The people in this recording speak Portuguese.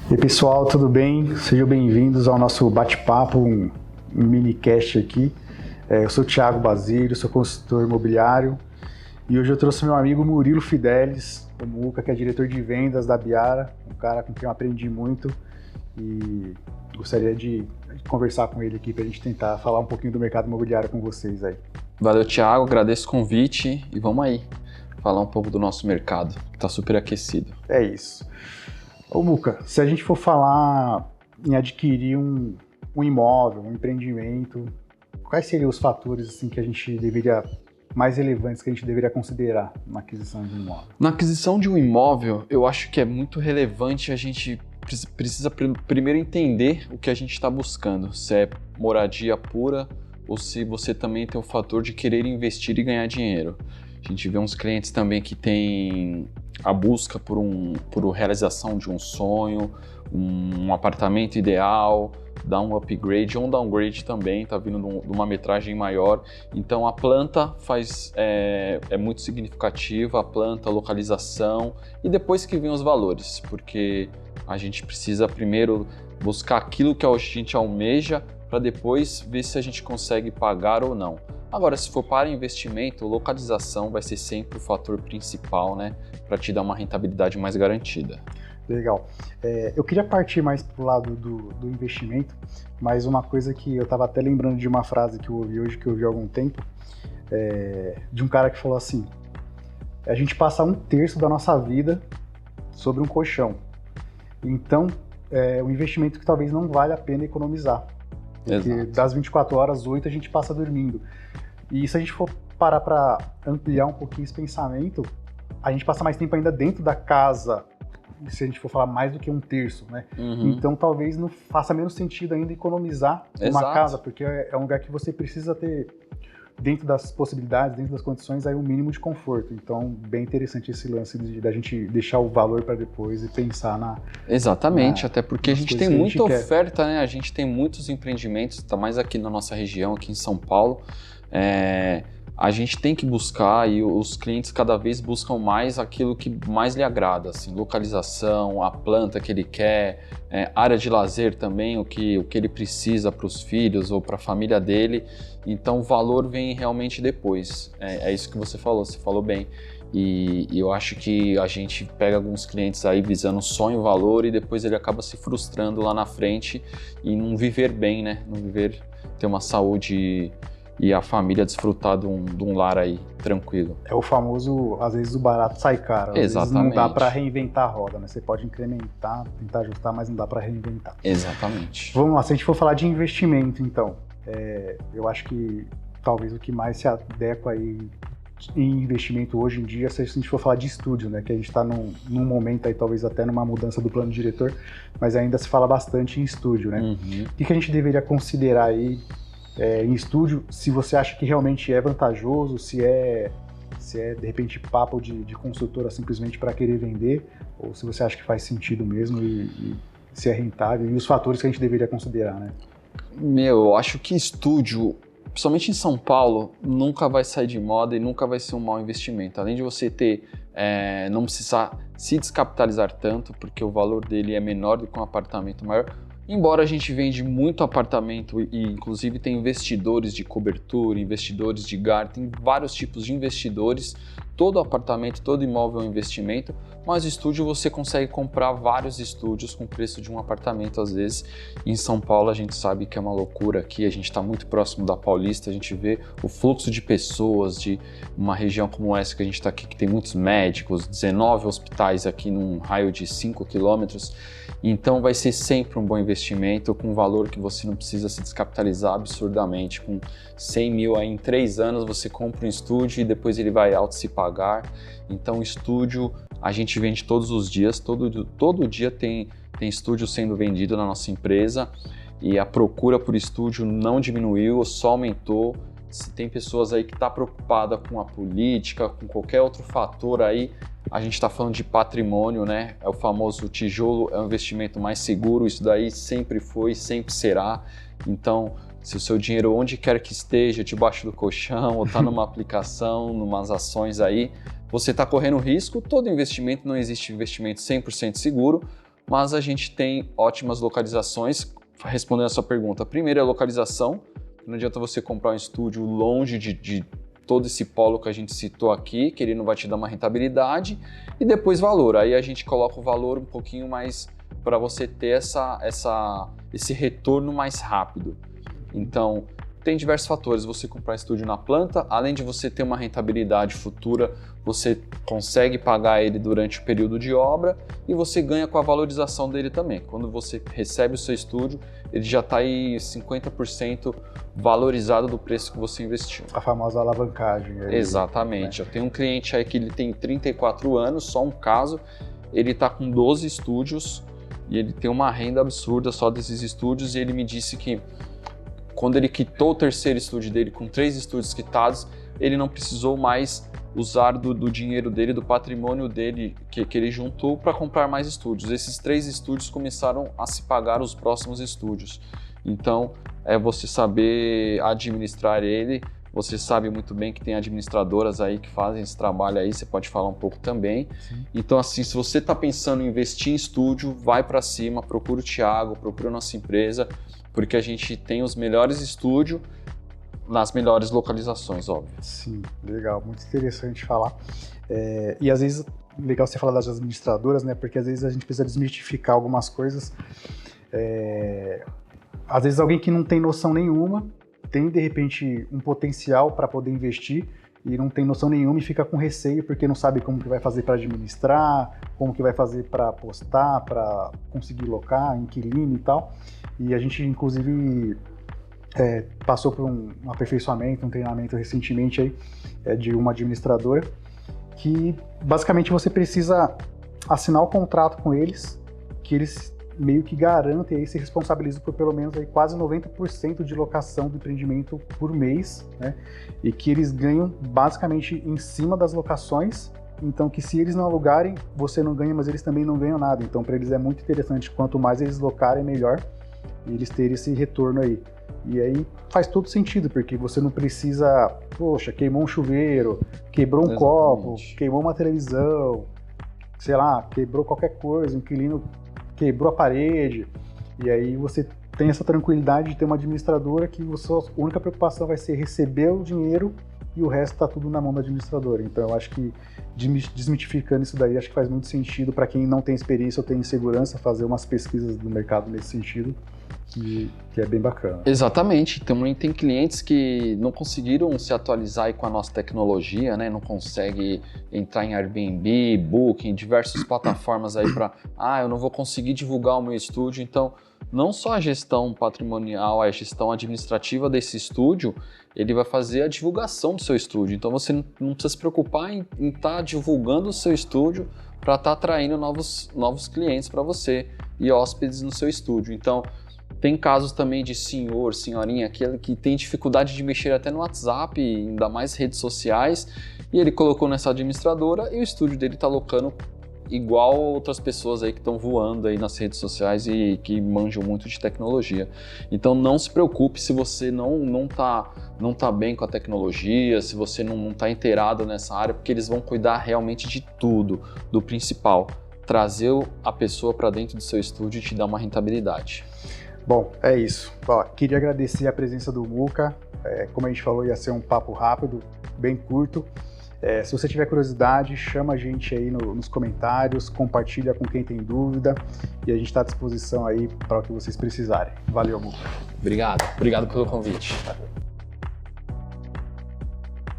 E aí, pessoal, tudo bem? Sejam bem-vindos ao nosso bate-papo, um minicast aqui. Eu sou o Thiago Basílio, sou consultor imobiliário e hoje eu trouxe meu amigo Murilo Fidelis, o Muca, que é diretor de vendas da Biara, um cara com quem eu aprendi muito e gostaria de conversar com ele aqui para a gente tentar falar um pouquinho do mercado imobiliário com vocês aí. Valeu, Thiago, agradeço o convite e vamos aí falar um pouco do nosso mercado, que está super aquecido. É isso. Ô Muca, se a gente for falar em adquirir um imóvel, um empreendimento, quais seriam os fatores assim, que a gente deveria, mais relevantes que a gente deveria considerar na aquisição de um imóvel? Na aquisição de um imóvel, eu acho que é muito relevante a gente precisa primeiro entender o que a gente está buscando, se é moradia pura ou se você também tem o fator de querer investir e ganhar dinheiro. A gente vê uns clientes também que têm a busca por realização de um sonho, um apartamento ideal, dar um upgrade ou um downgrade também, está vindo de uma metragem maior. Então a planta é muito significativa, a planta, a localização e depois que vem os valores, porque a gente precisa primeiro buscar aquilo que a gente almeja para depois ver se a gente consegue pagar ou não. Agora, se for para investimento, localização vai ser sempre o fator principal, né, para te dar uma rentabilidade mais garantida. Legal. Eu queria partir mais para o lado do investimento, mas uma coisa que eu estava até lembrando de uma frase que eu ouvi hoje, que eu ouvi há algum tempo, de um cara que falou assim: a gente passa 1/3 da nossa vida sobre um colchão. Então, um investimento que talvez não vale a pena economizar. Porque Exato. das 24 horas, 8 a gente passa dormindo. E se a gente for parar para ampliar um pouquinho esse pensamento, a gente passa mais tempo ainda dentro da casa, se a gente for falar mais do que 1/3, né? Uhum. Então talvez não faça menos sentido ainda economizar uma Exato. casa, porque é um lugar que você precisa ter, dentro das possibilidades, dentro das condições, aí um mínimo de conforto. Então, bem interessante esse lance da gente deixar o valor para depois e pensar na... Exatamente, até porque a gente tem muita oferta, né? A gente tem muitos empreendimentos, tá mais aqui na nossa região, aqui em São Paulo. A gente tem que buscar e os clientes cada vez buscam mais aquilo que mais lhe agrada, assim, localização, a planta que ele quer, área de lazer também, o que ele precisa para os filhos ou para a família dele. Então o valor vem realmente depois. É isso que você falou bem. E eu acho que a gente pega alguns clientes aí visando sonho, valor e depois ele acaba se frustrando lá na frente e não viver bem, né? Não viver, ter uma saúde e a família desfrutar de um lar aí tranquilo. É o famoso, às vezes o barato sai caro. Às Exatamente. vezes não dá para reinventar a roda, né? Você pode incrementar, tentar ajustar, mas não dá para reinventar. Exatamente. Vamos lá, se a gente for falar de investimento, então, eu acho que talvez o que mais se adequa aí em investimento hoje em dia, se a gente for falar de estúdio, né? Que a gente está num momento aí, talvez até numa mudança do plano diretor, mas ainda se fala bastante em estúdio, né? Uhum. O que a gente deveria considerar aí em estúdio, se você acha que realmente é vantajoso, se é de repente papo de consultora simplesmente para querer vender, ou se você acha que faz sentido mesmo e se é rentável, e os fatores que a gente deveria considerar, né? Eu acho que estúdio, principalmente em São Paulo, nunca vai sair de moda e nunca vai ser um mau investimento. Além de você não precisar se descapitalizar tanto, porque o valor dele é menor do que um apartamento maior. Embora a gente vende muito apartamento e inclusive tem investidores de cobertura, investidores de GAR, tem vários tipos de investidores, todo apartamento, todo imóvel é um investimento, mas estúdio você consegue comprar vários estúdios com o preço de um apartamento às vezes. Em São Paulo a gente sabe que é uma loucura aqui, a gente está muito próximo da Paulista, a gente vê o fluxo de pessoas de uma região como essa que a gente está aqui, que tem muitos médicos, 19 hospitais aqui num raio de 5 quilômetros. Então vai ser sempre um bom investimento com um valor que você não precisa se descapitalizar absurdamente. Com 100 mil aí em 3 anos você compra um estúdio e depois ele vai auto se pagar. Então estúdio a gente vende todos os dias, todo dia tem estúdio sendo vendido na nossa empresa e a procura por estúdio não diminuiu, só aumentou. Se tem pessoas aí que estão preocupadas com a política, com qualquer outro fator aí, a gente está falando de patrimônio, né? É o famoso tijolo, é o investimento mais seguro, isso daí sempre foi, sempre será. Então, se o seu dinheiro onde quer que esteja, debaixo do colchão, ou está numa aplicação, numas ações aí, você está correndo risco. Todo investimento, não existe investimento 100% seguro, mas a gente tem ótimas localizações. Respondendo a sua pergunta, primeiro é a localização. Não adianta você comprar um estúdio longe de todo esse polo que a gente citou aqui, que ele não vai te dar uma rentabilidade, e depois valor. Aí a gente coloca o valor um pouquinho mais para você ter esse retorno mais rápido. Então, tem diversos fatores. Você comprar estúdio na planta, além de você ter uma rentabilidade futura, você consegue pagar ele durante o período de obra e você ganha com a valorização dele também. Quando você recebe o seu estúdio, ele já está aí 50% valorizado do preço que você investiu. A famosa alavancagem. Aí, exatamente. Né? Eu tenho um cliente aí que ele tem 34 anos, só um caso, ele está com 12 estúdios e ele tem uma renda absurda só desses estúdios, e ele me disse que quando ele quitou o terceiro estúdio dele com 3 estúdios quitados, ele não precisou mais usar do dinheiro dele, do patrimônio dele que ele juntou para comprar mais estúdios. Esses 3 estúdios começaram a se pagar os próximos estúdios. Então, é você saber administrar ele. Você sabe muito bem que tem administradoras aí que fazem esse trabalho aí, você pode falar um pouco também. Sim. Então, assim, se você está pensando em investir em estúdio, vai para cima, procura o Thiago, procura a nossa empresa, porque a gente tem os melhores estúdios nas melhores localizações, óbvio. Sim, legal, muito interessante falar. E às vezes, legal você falar das administradoras, né? Porque às vezes a gente precisa desmistificar algumas coisas. Às vezes alguém que não tem noção nenhuma, tem de repente um potencial para poder investir e não tem noção nenhuma e fica com receio porque não sabe como que vai fazer para administrar, como que vai fazer para apostar, para conseguir locar, inquilino e tal. E a gente, inclusive, passou por um aperfeiçoamento, um treinamento recentemente aí, de uma administradora, que basicamente você precisa assinar o contrato com eles, que eles meio que garantem e se responsabilizam por pelo menos aí quase 90% de locação do empreendimento por mês, né? E que eles ganham basicamente em cima das locações. Então, que se eles não alugarem, você não ganha, mas eles também não ganham nada. Então, para eles é muito interessante. Quanto mais eles locarem, melhor. E eles terem esse retorno aí. E aí faz todo sentido, porque você não precisa, poxa, queimou um chuveiro, quebrou um copo, queimou uma televisão, sei lá, quebrou qualquer coisa, um inquilino quebrou a parede. E aí você tem essa tranquilidade de ter uma administradora que a sua única preocupação vai ser receber o dinheiro e o resto está tudo na mão da administradora. Então eu acho que desmitificando isso daí, acho que faz muito sentido para quem não tem experiência ou tem insegurança fazer umas pesquisas do mercado nesse sentido, que é bem bacana. Exatamente. Também tem clientes que não conseguiram se atualizar aí com a nossa tecnologia, né? Não consegue entrar em Airbnb, Booking, diversas plataformas aí para, eu não vou conseguir divulgar o meu estúdio. Então, não só a gestão patrimonial, a gestão administrativa desse estúdio, ele vai fazer a divulgação do seu estúdio. Então, você não precisa se preocupar em estar divulgando o seu estúdio para estar atraindo novos clientes para você e hóspedes no seu estúdio. Então, tem casos também de senhor, senhorinha, aquele que tem dificuldade de mexer até no WhatsApp, ainda mais redes sociais, e ele colocou nessa administradora e o estúdio dele está locando igual outras pessoas aí que estão voando aí nas redes sociais e que manjam muito de tecnologia. Então não se preocupe se você não tá bem com a tecnologia, se você não está inteirado nessa área, porque eles vão cuidar realmente de tudo, do principal, trazer a pessoa para dentro do seu estúdio e te dar uma rentabilidade. Bom, é isso. Queria agradecer a presença do Muca. Como a gente falou, ia ser um papo rápido, bem curto. Se você tiver curiosidade, chama a gente aí nos comentários, compartilha com quem tem dúvida e a gente está à disposição aí para o que vocês precisarem. Valeu, Muca. Obrigado pelo convite.